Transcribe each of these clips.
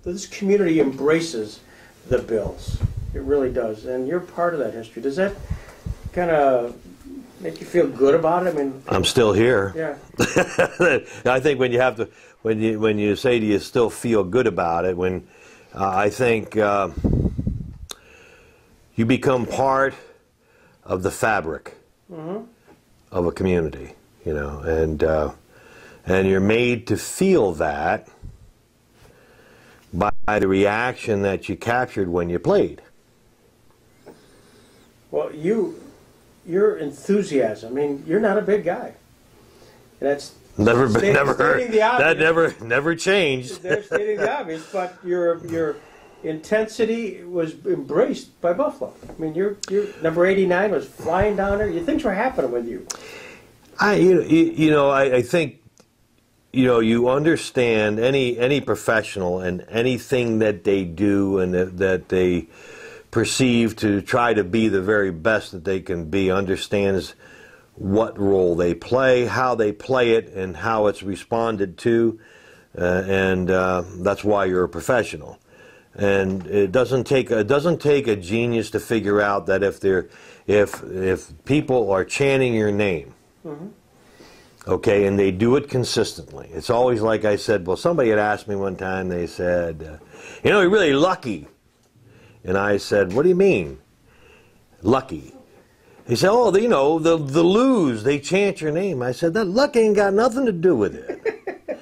this community embraces the Bills. It really does, and you're part of that history. Does that kind of make you feel good about it? I mean, I'm still here. Yeah. I think when you have to, when you say, do you still feel good about it? When I think you become part of the fabric of a community, you know, and you're made to feel that by the reaction that you captured when you played. Well, your enthusiasm. I mean, you're not a big guy. That's never heard. That never changed. They're stating the obvious, but your intensity was embraced by Buffalo. I mean, your number 89 was flying down there. Things were happening with you. I think, you know, you understand any professional and anything that they do and that they perceive to try to be the very best that they can be, understands what role they play, how they play it, and how it's responded to, and that's why you're a professional. And it doesn't take a genius to figure out that if people are chanting your name, okay, and they do it consistently. It's always like I said. Well, somebody had asked me one time. They said, "You know, you're really lucky." And I said, "What do you mean, lucky?" He said, "Oh, you know, the Lou's, they chant your name." I said, "That luck ain't got nothing to do with it."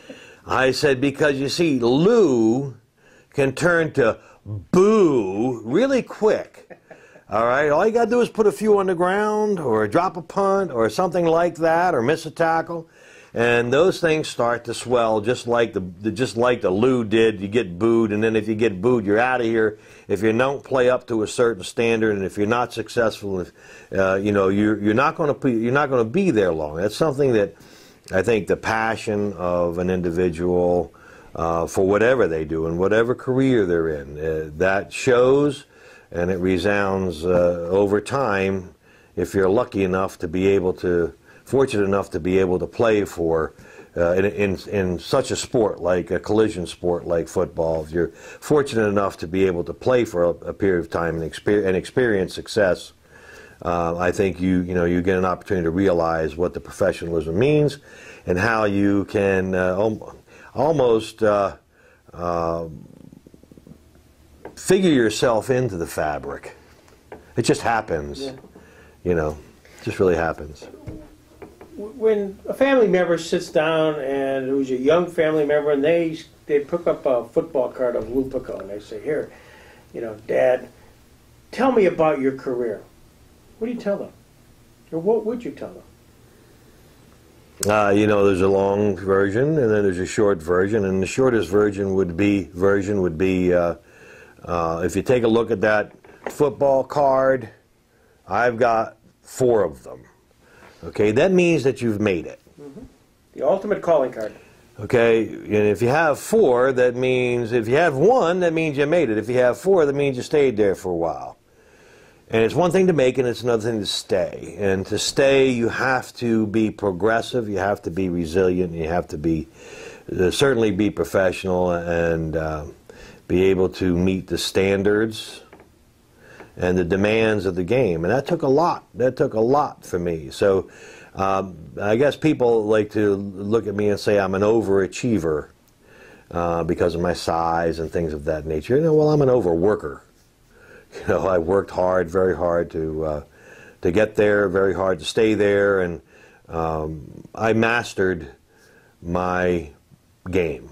I said, "Because you see, Lou can turn to boo really quick. All right, all you got to do is put a few on the ground or drop a punt or something like that or miss a tackle, and those things start to swell just like the Lou did. You get booed, and then if you get booed, you're out of here. If you don't play up to a certain standard, and if you're not successful, you know, you're not going to be there long. That's something that I think the passion of an individual for whatever they do and whatever career they're in, that shows. And it resounds over time if you're lucky enough to be able to, fortunate enough to be able to play for, in such a sport like a collision sport like football. If you're fortunate enough to be able to play for a period of time and experience success, I think you get an opportunity to realize what the professionalism means and how you can almost figure yourself into the fabric. It just happens, you know, it just really happens. When a family member sits down, and it was a young family member, and they pick up a football card of Lou Piccone, and they say, "Here, you know, Dad, tell me about your career." What do you tell them? Or what would you tell them? You know, there's a long version, and then there's a short version, and the shortest version would be if you take a look at that football card, I've got 4 of them. Okay, that means that you've made it. The ultimate calling card. Okay, and if you have 4, that means, if you have 1, that means you made it. If you have 4, that means you stayed there for a while. And it's one thing to make it, and it's another thing to stay. And to stay, you have to be progressive, you have to be resilient, you have to be, certainly be professional, and be able to meet the standards and the demands of the game. And that took a lot. That took a lot for me. So I guess people like to look at me and say I'm an overachiever because of my size and things of that nature. You know, well, I'm an overworker. You know, I worked hard, very hard to get there, very hard to stay there, and I mastered my game.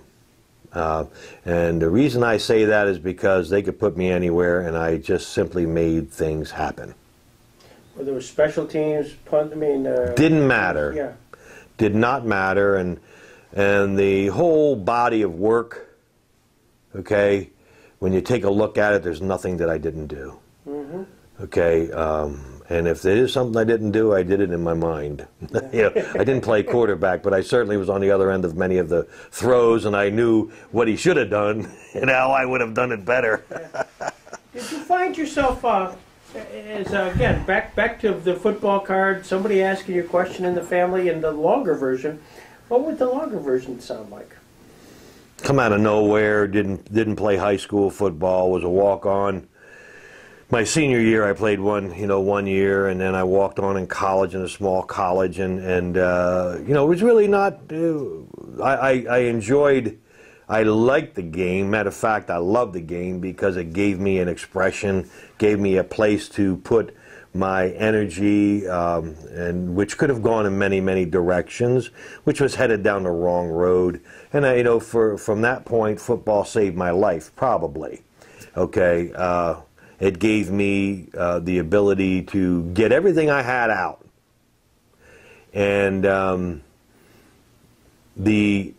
And the reason I say that is because they could put me anywhere, and I just simply made things happen. Well, there were special teams, punt. I mean, didn't matter. Yeah, did not matter, and the whole body of work. Okay, when you take a look at it, there's nothing that I didn't do. Okay. And if there is something I didn't do, I did it in my mind. You know, I didn't play quarterback, but I certainly was on the other end of many of the throws, and I knew what he should have done and how I would have done it better. Did you find yourself, again, back to the football card, somebody asking you a question in the family, and the longer version, what would the longer version sound like? come out of nowhere, didn't play high school football, was a walk-on. My senior year, I played one year, and then I walked on in college, in a small college, and it was really not. I enjoyed. I liked the game. Matter of fact, I loved the game because it gave me an expression, gave me a place to put my energy, and which could have gone in many directions, which was headed down the wrong road. And from that point, football saved my life, probably. Okay. It gave me the ability to get everything I had out, and the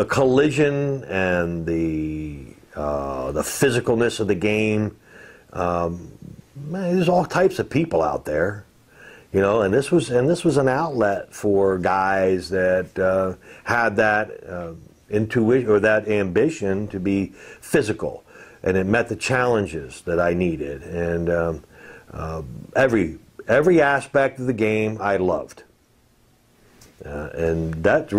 collision and the physicalness of the game. There's all types of people out there, and this was an outlet for guys that had that intuition or that ambition to be physical. And it met the challenges that I needed, and every aspect of the game I loved, and that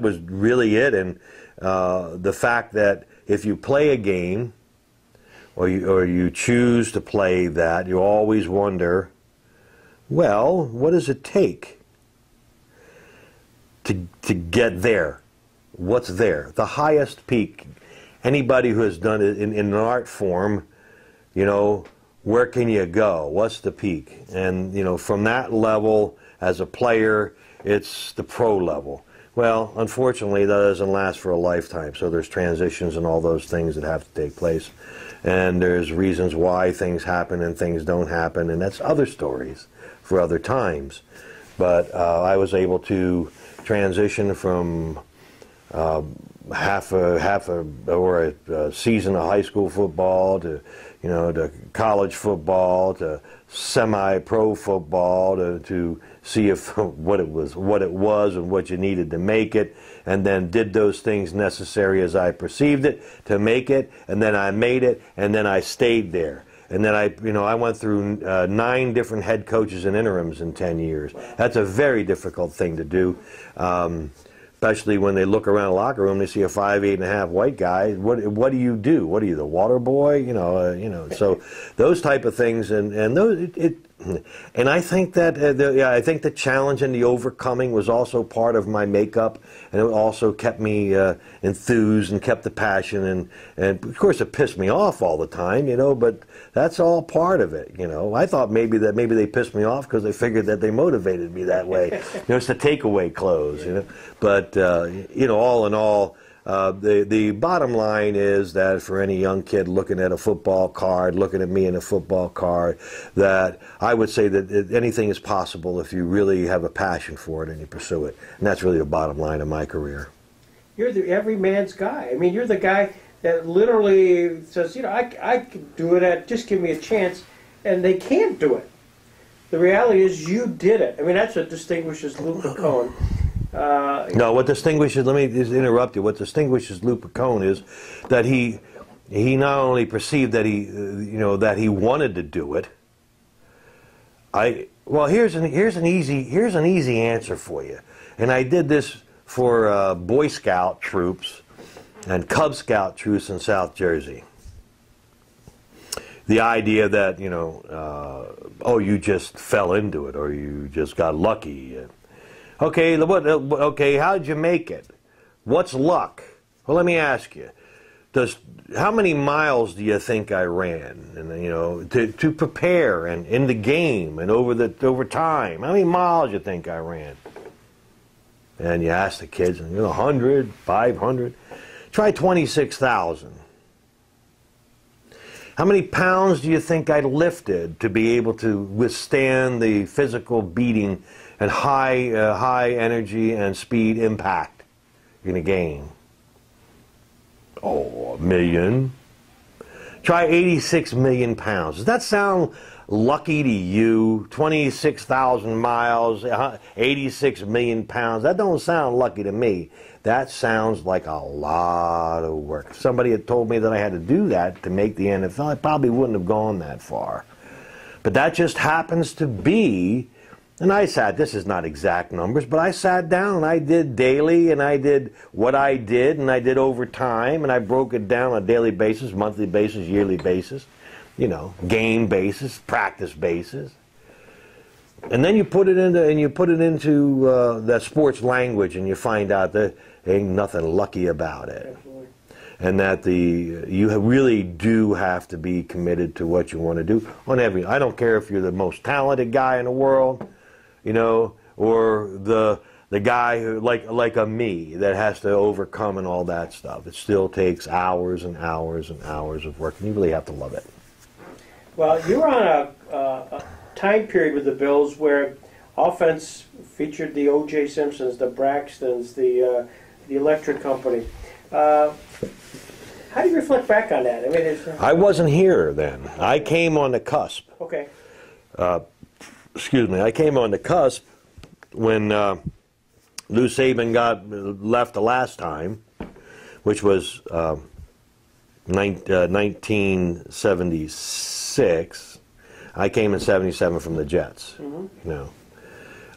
was really it. And the fact that if you play a game, or you choose to play that, you always wonder, well, what does it take to get there? What's there? The highest peak. Anybody who has done it in an art form, where can you go? What's the peak? And, from that level, as a player, it's the pro level. Well, unfortunately, that doesn't last for a lifetime, so there's transitions and all those things that have to take place. And there's reasons why things happen and things don't happen, and that's other stories for other times. But I was able to transition from half a season of high school football to college football to semi-pro football to see if what it was and what you needed to make it, and then did those things necessary as I perceived it to make it, and then I made it, and then I stayed there. And then I went through 9 different head coaches and interims in 10 years. That's a very difficult thing to do. Especially when they look around the locker room, they see a 5'8.5" white guy. What do you do? What are you, the water boy? So those type of things, and I think that I think the challenge and the overcoming was also part of my makeup, and it also kept me enthused and kept the passion, and of course it pissed me off all the time, but that's all part of it. I thought maybe they pissed me off because they figured that they motivated me that way. It's the takeaway clothes, But all in all, the bottom line is that for any young kid looking at a football card, looking at me in a football card, that I would say that anything is possible if you really have a passion for it and you pursue it. And that's really the bottom line of my career. You're the everyman's guy. I mean, you're the guy that literally says, I can do it, just give me a chance, and they can't do it. The reality is you did it. I mean, that's what distinguishes Lou Piccone. No, what distinguishes, let me just interrupt you, what distinguishes Lou Piccone is that he not only perceived that he wanted to do it. Here's an easy answer for you. And I did this for Boy Scout troops and Cub Scout troops in South Jersey. The idea that, you just fell into it or you just got lucky. Okay, how did you make it? What's luck? Well, let me ask you. How many miles do you think I ran? And to prepare and in the game and over time, how many miles do you think I ran? And you ask the kids, 100, 500. Try 26,000. How many pounds do you think I lifted to be able to withstand the physical beating and high energy and speed impact in a game? Oh, 1 million. Try 86 million pounds. Does that sound lucky to you? 26,000 miles, 86 million pounds. That don't sound lucky to me. That sounds like a lot of work. If somebody had told me that I had to do that to make the NFL, I probably wouldn't have gone that far. But that just happens to be And I sat, this is not exact numbers, but I sat down and I did daily, and I did what I did, and I did over time, and I broke it down on a daily basis, monthly basis, yearly basis, you know, game basis, practice basis. And then you put it into that sports language, and you find out that ain't nothing lucky about it. Absolutely. And that you really do have to be committed to what you want to do on every. I don't care if you're the most talented guy in the world, you know, or the guy who like a me that has to overcome and all that stuff. It still takes hours and hours and hours of work, and you really have to love it. Well, you were on a time period with the Bills where offense featured the O.J. Simpsons, the Braxtons, the Electric Company. How do you reflect back on that? I mean, I wasn't here then. I came on the cusp. Okay. Excuse me. I came on the cusp when Lou Saban got left the last time, which was 1976. I came in 77 from the Jets. You know.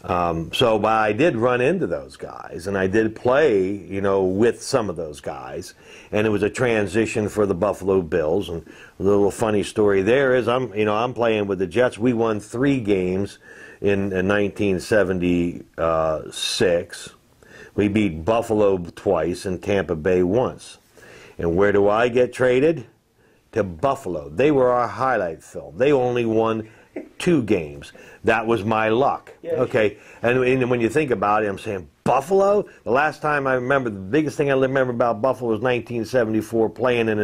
But I did run into those guys, and I did play, you know, with some of those guys, and it was a transition for the Buffalo Bills. And a little funny story there is, I'm playing with the Jets. We won 3 games in 1976. We beat Buffalo twice and Tampa Bay once. And where do I get traded? To Buffalo. They were our highlight film. They only won 2 games. That was my luck. Yeah. Okay, and when you think about it, I'm saying Buffalo. The last time I remember, the biggest thing I remember about Buffalo was 1974, playing in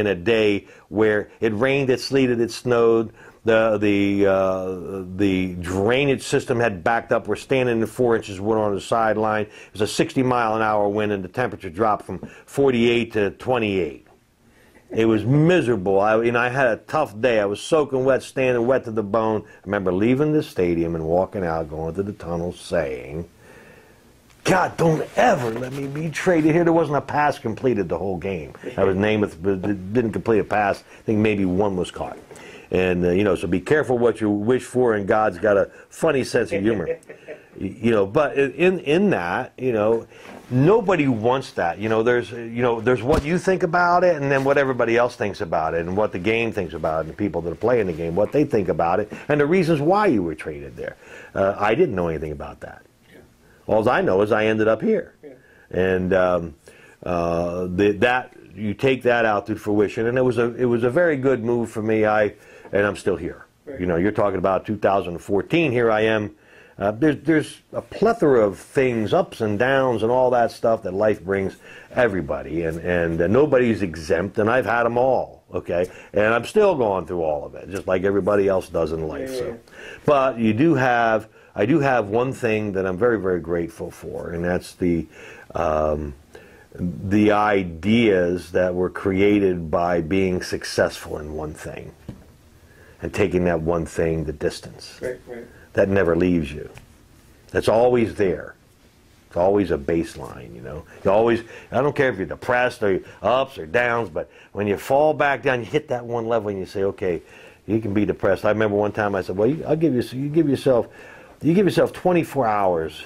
a day where it rained, it sleeted, it snowed. The drainage system had backed up. We're standing in 4 inches of wood on the sideline. It was a 60-mile-an-hour wind, and the temperature dropped from 48 to 28. It was miserable. I had a tough day. I was soaking wet, standing wet to the bone. I remember leaving the stadium and walking out, going to the tunnel, saying, God, don't ever let me be traded here. There wasn't a pass completed the whole game. I was Namath, but didn't complete a pass. I think maybe one was caught. And, so be careful what you wish for, and God's got a funny sense of humor. But in that, nobody wants that. There's what you think about it, and then what everybody else thinks about it, and what the game thinks about it, and the people that are playing the game, what they think about it, and the reasons why you were traded there. I didn't know anything about that. Yeah. All I know is I ended up here. Yeah. And that you take that out to fruition, and it was a very good move for me. And I'm still here. Right. You're talking about 2014. Here I am. There's a plethora of things, ups and downs, and all that stuff that life brings everybody, and nobody's exempt, and I've had them all. Okay, and I'm still going through all of it, just like everybody else does in life. Yeah. So, but I do have one thing that I'm very, very grateful for, and that's the ideas that were created by being successful in one thing, and taking that one thing the distance. Right. That never leaves you. That's always there. It's always a baseline, You always, I don't care if you're depressed or ups or downs, but when you fall back down, you hit that one level and you say, okay, you can be depressed. I remember one time I said, well, you give yourself 24 hours,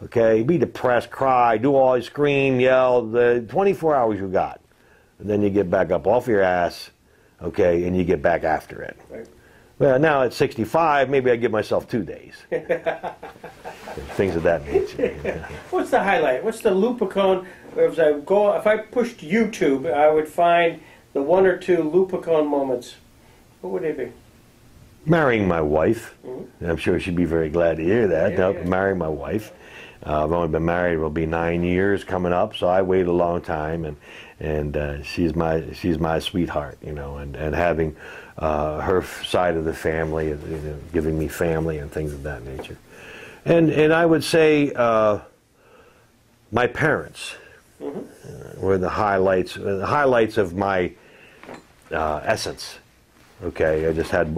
okay? Be depressed, cry, scream, yell, the 24 hours you got. And then you get back up off your ass, okay, and you get back after it. Right. Well, now at 65, maybe I give myself 2 days. Things of that nature. Yeah. What's the highlight? What's the Lou Piccone? If I pushed YouTube, I would find the 1 or 2 Lou Piccone moments. What would they be? Marrying my wife. Mm-hmm. I'm sure she'd be very glad to hear that. Yeah. Marrying my wife. I've only been married, will be 9 years coming up, so I waited a long time, and she's my sweetheart, and having her side of the family, giving me family and things of that nature, and I would say my parents were the highlights of my essence. Okay, I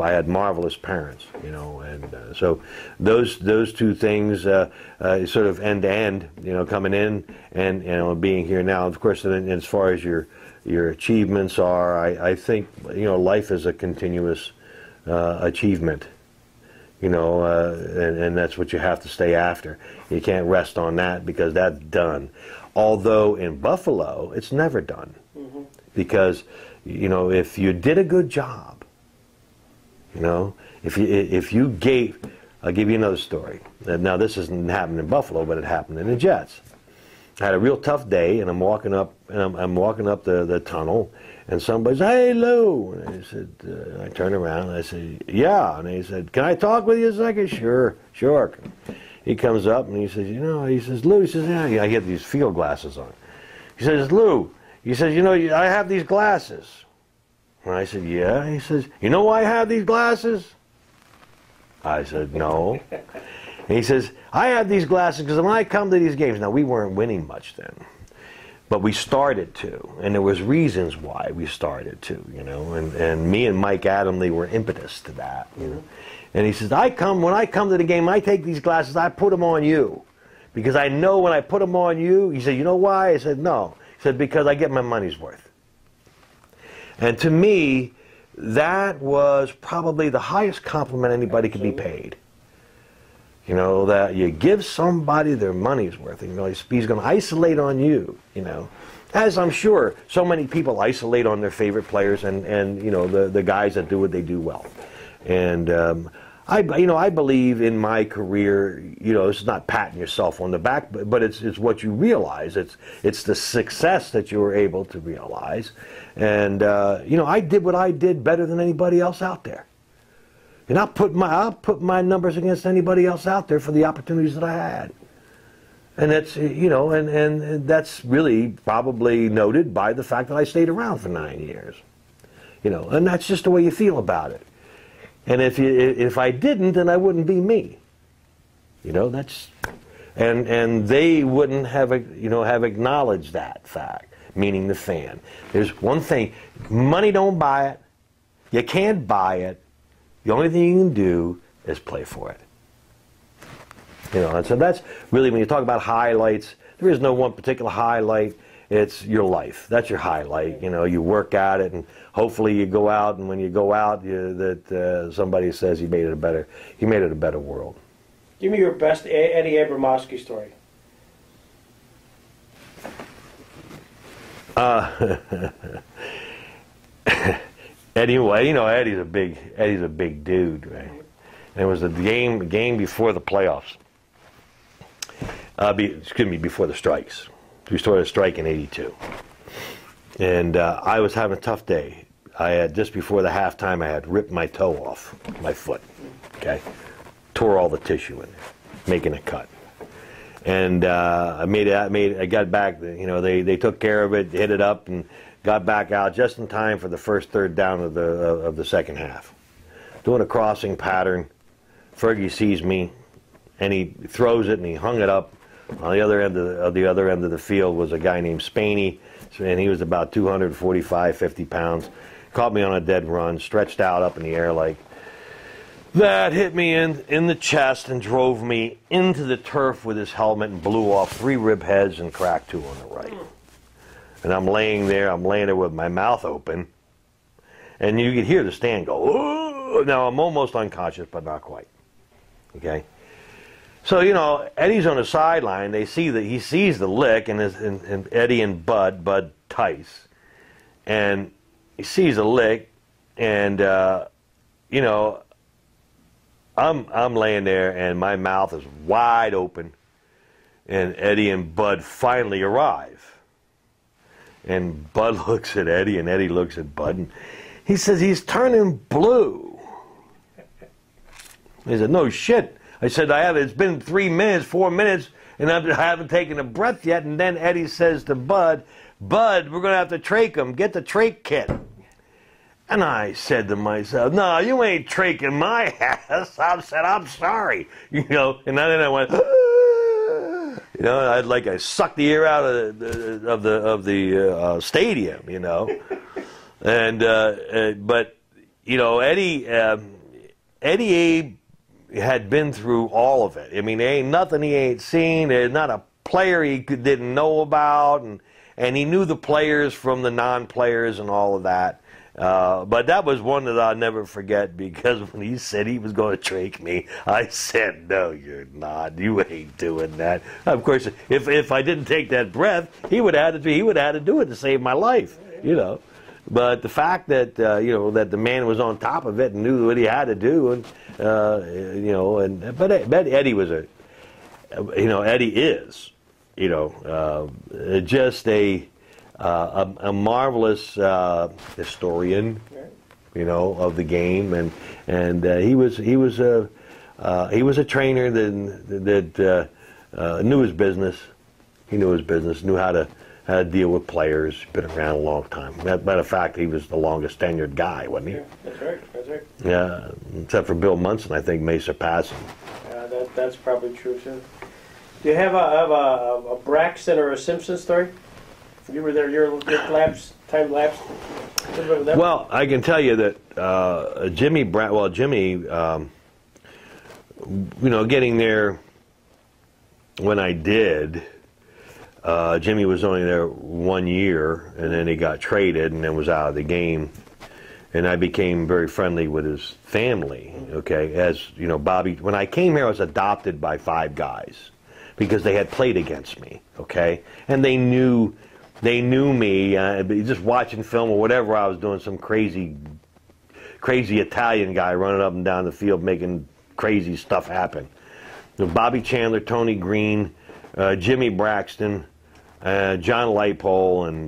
had marvelous parents, and so those 2 things sort of end to end, coming in and being here now. Of course, and as far as your achievements are, I think life is a continuous achievement. You know, and that's what you have to stay after. You can't rest on that because that's done. Although in Buffalo, it's never done. Mm-hmm. Because, you know, if you did a good job, you know, if you gave, I'll give you another story. Now this isn't happening in Buffalo, but it happened in the Jets. I had a real tough day, and I'm walking up, I'm walking up the tunnel, and somebody said, "Hey, Lou," and I said, I turned around, and I said, "Yeah," and he said, "Can I talk with you a second?" "Sure, sure." He comes up and he says, "You know," he says, "Lou," he says, "Yeah, I get these field glasses on." He says, "Lou," he says, "You know, I have these glasses." And I said, "Yeah." He says, "You know why I have these glasses?" I said, "No." And he says, "I have these glasses because when I come to these games," now we weren't winning much then, but we started to, and there was reasons why we started to, you know, and me and Mike Adamley were impetus to that, you know. And he says, when I come to the game, I take these glasses, I put them on you, because I know when I put them on you. He said, "You know why?" I said, "No." He said, "Because I get my money's worth." And to me, that was probably the highest compliment anybody could be paid. You know, that you give somebody their money's worth. You know, he's going to isolate on you, you know. As I'm sure so many people isolate on their favorite players and you know, the guys that do what they do well. And I believe in my career, you know, it's not patting yourself on the back, but it's what you realize. It's the success that you were able to realize. And, you know, I did what I did better than anybody else out there. And I'll put my numbers against anybody else out there for the opportunities that I had. And that's, you know, and that's really probably noted by the fact that I stayed around for 9 years. You know, and that's just the way you feel about it. And if I didn't, then I wouldn't be me. You know, that's, and they wouldn't have, you know, have acknowledged that fact, meaning the fan. There's one thing, money don't buy it. You can't buy it. The only thing you can do is play for it. You know, and so that's really, when you talk about highlights, there is no one particular highlight. It's your life. That's your highlight. You know, you work at it, and hopefully you go out, and when you go out, somebody says he made it a better world. Give me your best Eddie Abramowski story. Eddie, well, you know, Eddie's a big dude, right? And it was the game before the playoffs. Before the strikes. We started a strike in '82, and I was having a tough day. I had, just before the halftime, I had ripped my toe off my foot. Okay, tore all the tissue in there, making a cut. And I got back. You know, they took care of it, hit it up, and got back out just in time for the first third down of the second half. Doing a crossing pattern, Fergie sees me, and he throws it, and he hung it up. On the other end of the field was a guy named Spaney, and he was about 245, 50 pounds. Caught me on a dead run, stretched out up in the air like that, hit me in the chest and drove me into the turf with his helmet and blew off 3 rib heads and cracked 2 on the right. And I'm laying there with my mouth open, and you could hear the stand go, "Ooh!" Now I'm almost unconscious, but not quite. Okay? So, you know, Eddie's on the sideline. He sees the lick, and Eddie and Bud Tice, and he sees the lick, and you know, I'm laying there, and my mouth is wide open, and Eddie and Bud finally arrive, and Bud looks at Eddie, and Eddie looks at Bud, and he says, "He's turning blue." He said, "No shit." I said, it's been 3 minutes, 4 minutes, and I haven't taken a breath yet. And then Eddie says to Bud, "Bud, we're going to have to trach him. Get the trach kit." And I said to myself, "No, you ain't traching my ass." I said, "I'm sorry." You know, and then I went, you know, I sucked the air out of the stadium, you know. And but you know, Eddie Abe had been through all of it. I mean, there ain't nothing he ain't seen. There's not a player he didn't know about, and he knew the players from the non-players and all of that. But that was one that I'll never forget, because when he said he was going to trach me, I said, "No, you're not. You ain't doing that." Of course, if I didn't take that breath, he would have had to do it to save my life, you know. But the fact that that the man was on top of it and knew what he had to do, and but Eddie was Eddie is just a marvelous historian, of the game, and he was a trainer that knew his business. He knew his business, knew how to deal with players. Been around a long time. Matter of fact, he was the longest tenured guy, wasn't he? Yeah, that's right. That's right. Yeah, except for Bill Munson, I think may surpass him. That's probably true too. Do you have a Braxton or a Simpson story? You were there. Your time lapse. Well, I can tell you that Jimmy, getting there when I did. Jimmy was only there 1 year, and then he got traded and then was out of the game. And I became very friendly with his family, okay? As, Bobby, when I came here, I was adopted by 5 guys because they had played against me, okay? And they knew me, just watching film or whatever. I was doing some crazy Italian guy running up and down the field making crazy stuff happen. Bobby Chandler, Tony Green, Jimmy Braxton, John Lightpole, and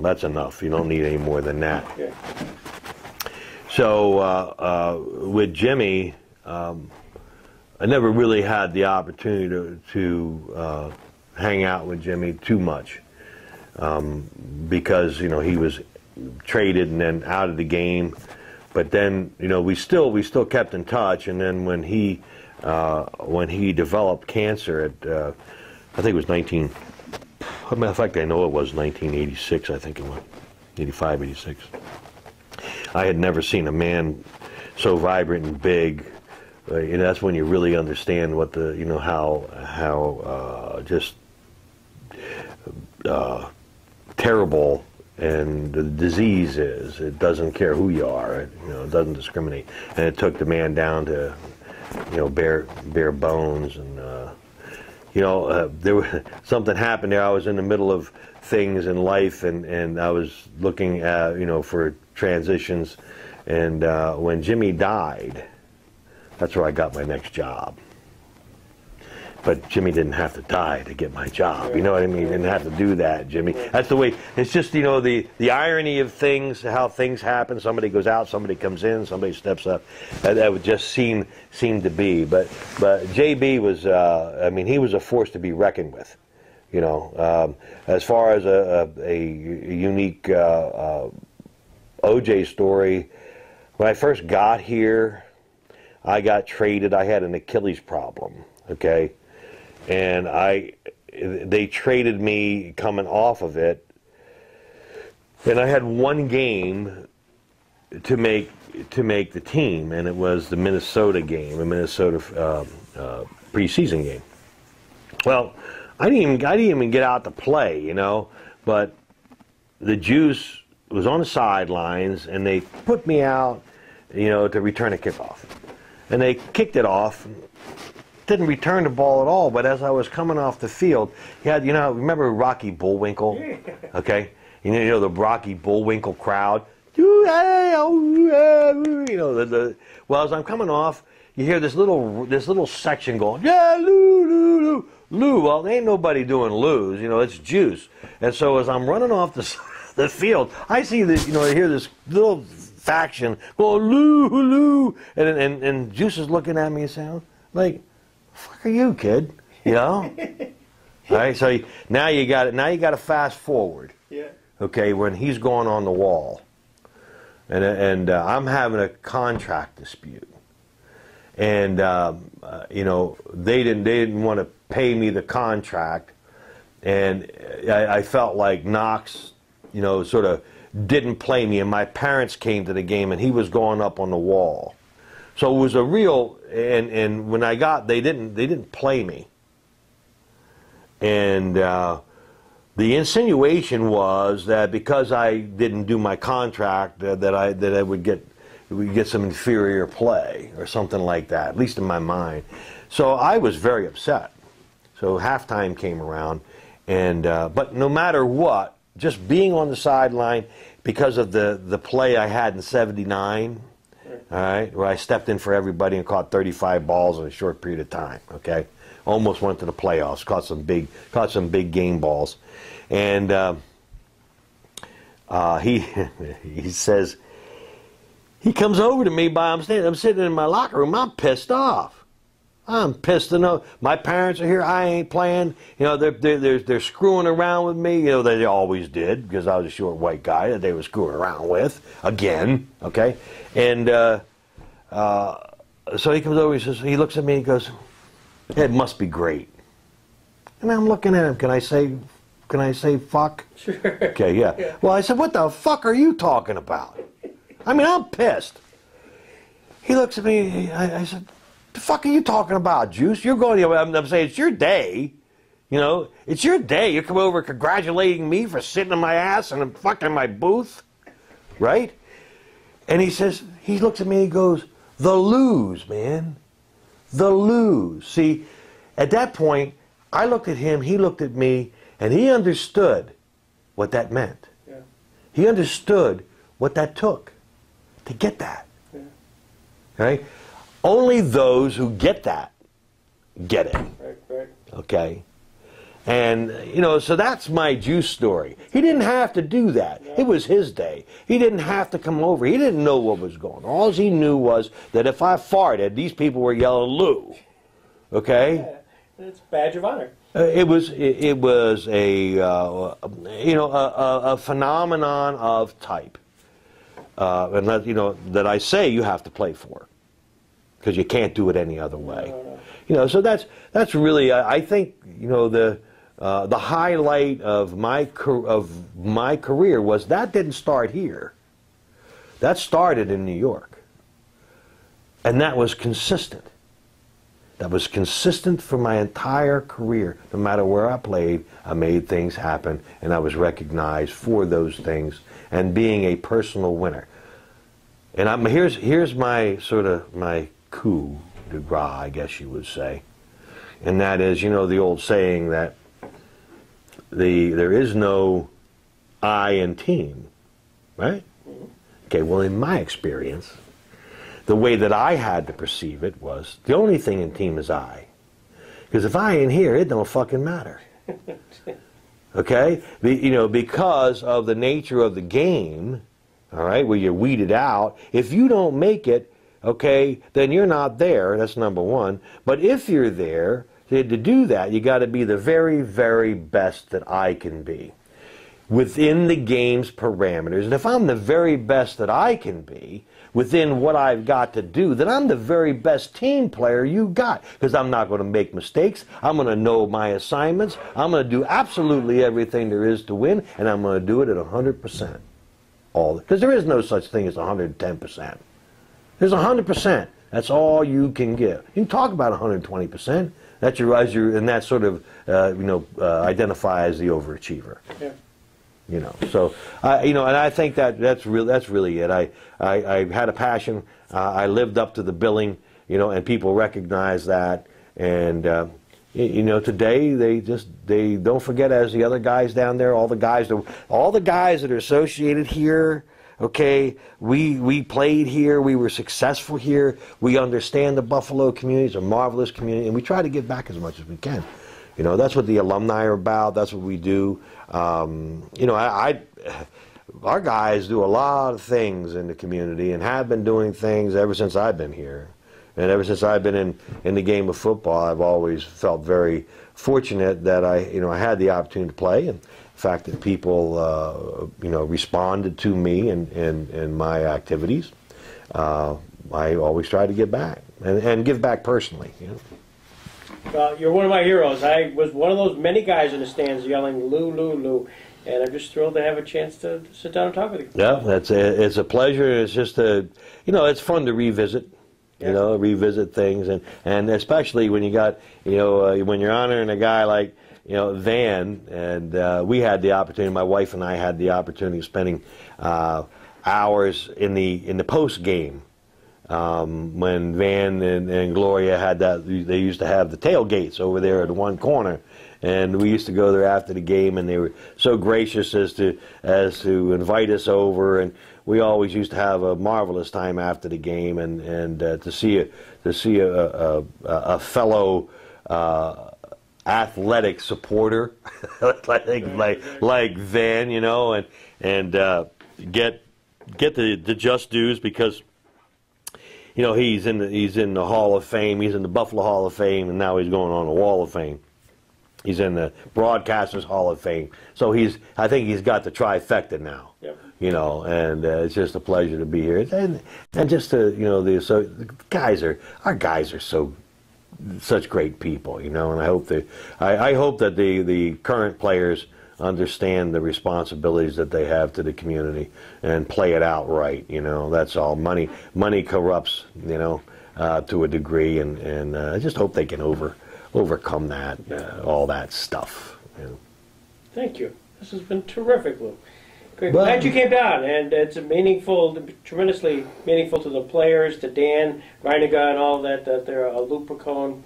that's enough. You don't need any more than that. Okay. So with Jimmy, I never really had the opportunity to hang out with Jimmy too much, because he was traded and then out of the game. But then we still kept in touch. And then when he developed cancer at I think it was as a matter of fact, I know it was 1986. I think it was 85, 86. I had never seen a man so vibrant and big. That's when you really understand what the how just terrible and the disease is. It doesn't care who you are. It doesn't discriminate. And it took the man down to bare bones, and there was something happened there. I was in the middle of things in life, and I was looking at for transitions, and when Jimmy died, that's where I got my next job. But Jimmy didn't have to die to get my job. You know what I mean? He didn't have to do that, Jimmy. That's the way. It's just the irony of things, how things happen. Somebody goes out, somebody comes in, somebody steps up. That would just seem to be. But JB was, he was a force to be reckoned with. As far as a unique OJ story, when I first got here, I got traded. I had an Achilles problem. Okay. And they traded me coming off of it, and I had one game to make the team, and it was the Minnesota game, the Minnesota preseason game. Well, I didn't even get out to play, but the juice was on the sidelines, and they put me out, to return a kickoff, and they kicked it off. Didn't return the ball at all, but as I was coming off the field, you had, remember Rocky Bullwinkle? Okay? The Rocky Bullwinkle crowd. Well, as I'm coming off, you hear this little section going, yeah, Lou, Lou, Lou, Lou. Well, there ain't nobody doing Lou's, it's Juice. And so as I'm running off the field, I see this, I hear this little faction go, Lou, Lou, and Juice is looking at me and saying, like, fuck are you, kid? All right, so now you got to fast forward. Yeah. Okay, when he's going on the wall, and I'm having a contract dispute, and they didn't want to pay me the contract, and I felt like Knox, sort of didn't play me, and my parents came to the game, and he was going up on the wall. So it was a real, and when I got, they didn't play me, and The insinuation was that because I didn't do my contract, that I would get some inferior play or something like that, at least in my mind. So I was very upset. So halftime came around, and but no matter what, just being on the sideline because of the play I had in '79, all right, where I stepped in for everybody and caught 35 balls in a short period of time. Okay, almost went to the playoffs, caught some big game balls, and he says, he comes over to me I'm sitting in my locker room. I'm pissed off. I'm pissed to know my parents are here. I ain't playing. You know, they're screwing around with me. You know, they always did because I was a short white guy that they were screwing around with again. Okay, and so he comes over. He looks at me. He goes, "It must be great." And I'm looking at him. Can I say fuck? Sure. Okay, yeah. Well, I said, "What the fuck are you talking about?" I mean, I'm pissed. He looks at me. I said, "The fuck are you talking about, Juice? You're going. I'm saying it's your day. You know, it's your day. You come over congratulating me for sitting in my ass and fucking my booth, right?" And he looks at me and he goes, "The Lou's, man, the Lou's." See, at that point, I looked at him. He looked at me, and he understood what that meant. Yeah. He understood what that took to get that. Yeah. Right? Only those who get that get it. Right. Okay? And, you know, so that's my Juice story. He didn't have to do that. No. It was his day. He didn't have to come over. He didn't know what was going on. All he knew was that if I farted, these people were yelling Lou. Okay? Yeah. It's a badge of honor. It was a you know, a phenomenon of type. And that, you know, that I say you have to play for, because you can't do it any other way. No. You know, so that's really, I think, you know, the highlight of my career was that didn't start here. That started in New York, and that was consistent. That was consistent for my entire career. No matter where I played, I made things happen, and I was recognized for those things, and being a personal winner. And here's my sort of my coup de grace, I guess you would say, and that is, you know, the old saying that there is no I in team, right? Okay, well, in my experience, the way that I had to perceive it was the only thing in team is I, because if I ain't here, it don't fucking matter. Okay, you know, because of the nature of the game, all right, where you're weeded out. If you don't make it, okay, then you're not there. That's number one. But if you're there, to do that, you got to be the very, very best that I can be within the game's parameters. And if I'm the very best that I can be within what I've got to do, then I'm the very best team player you got, because I'm not going to make mistakes. I'm going to know my assignments. I'm going to do absolutely everything there is to win, and I'm going to do it at 100%. Because there is no such thing as 110%. There's 100%. That's all you can give. You can talk about 120%. That's and that sort of identify as the overachiever. Yeah. You know, so you know, and I think that's really it. I had a passion. I lived up to the billing, you know, and people recognize that. And you know, today they don't forget, as the other guys down there, all the guys that are associated here. Okay, we played here. We were successful here. We understand the Buffalo community. It's a marvelous community, and we try to give back as much as we can. You know, that's what the alumni are about. That's what we do. You know, our guys do a lot of things in the community and have been doing things ever since I've been here. And ever since I've been in the game of football, I've always felt very fortunate that I had the opportunity to play, and the fact that people you know, responded to me and my activities. I always try to give back and give back personally. You know? Well, you're one of my heroes. I was one of those many guys in the stands yelling "Lou, Lou, Lou," and I'm just thrilled to have a chance to sit down and talk with you. Yeah, it's a pleasure. It's just it's fun to revisit. You know, revisit things, and especially when you got, you know, when you're honoring a guy like Van, and we had the opportunity. My wife and I had the opportunity of spending hours in the post game when Van and Gloria had that. They used to have the tailgates over there at one corner, and we used to go there after the game, and they were so gracious as to invite us over, and we always used to have a marvelous time after the game, and to see a fellow athletic supporter like Van, and get the just dues, because he's in the Hall of Fame. He's in the Buffalo Hall of Fame, and now he's going on the Wall of Fame. He's in the Broadcasters Hall of Fame. So I think he's got the trifecta now. Yep. And it's just a pleasure to be here. And just to, our guys are such great people, and I hope that the current players understand the responsibilities that they have to the community and play it out right. That's all. Money corrupts, to a degree, and I just hope they can overcome that, all that stuff. Thank you. This has been terrific, Lou. Great. Well, glad you came down, and it's tremendously meaningful to the players, to Dan Reiniger and all that. There are Lou Piccone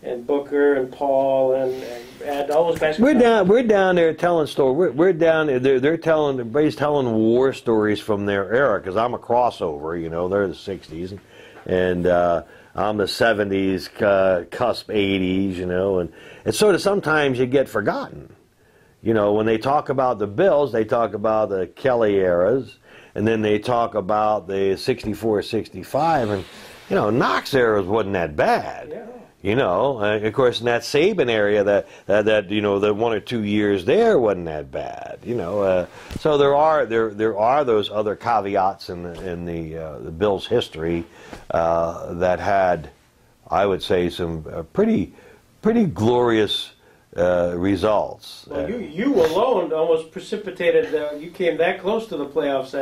and Booker and Paul and all those guys. We're down there telling stories. We're down there. Everybody's telling war stories from their era, because I'm a crossover. They're the '60s, and I'm the '70s, cusp '80s. And it's sort of sometimes you get forgotten. When they talk about the Bills, they talk about the Kelly eras, and then they talk about the '64, '65, and Knox eras wasn't that bad. Yeah. Of course, in that Saban area, that the 1 or 2 years there wasn't that bad. So there are those other caveats in the Bills' history that had, I would say, some pretty glorious results. Well, you alone almost precipitated. You came that close to the playoffs.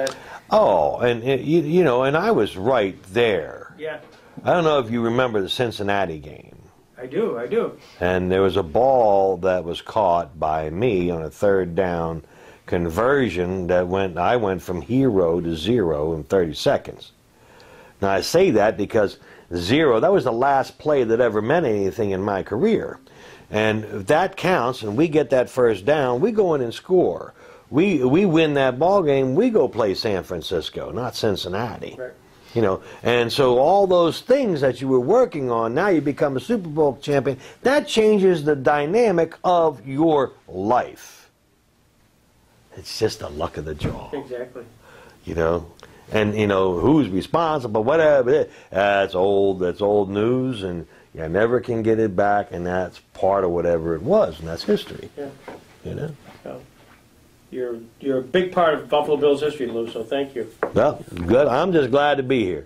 And I was right there. Yeah. I don't know if you remember the Cincinnati game. I do. And there was a ball that was caught by me on a 3rd down conversion I went from hero to 0 in 30 seconds. Now I say that because 0, that was the last play that ever meant anything in my career. And if that counts and we get that 1st down, we go in and score. We win that ball game, we go play San Francisco, not Cincinnati. Right. And so all those things that you were working on, now you become a Super Bowl champion. That changes the dynamic of your life. It's just the luck of the draw. Exactly. And who's responsible, whatever. That's old news, and you never can get it back, and that's part of whatever it was, and that's history. Yeah. Well, you're a big part of Buffalo Bills history, Lou, so thank you. Well, good. I'm just glad to be here.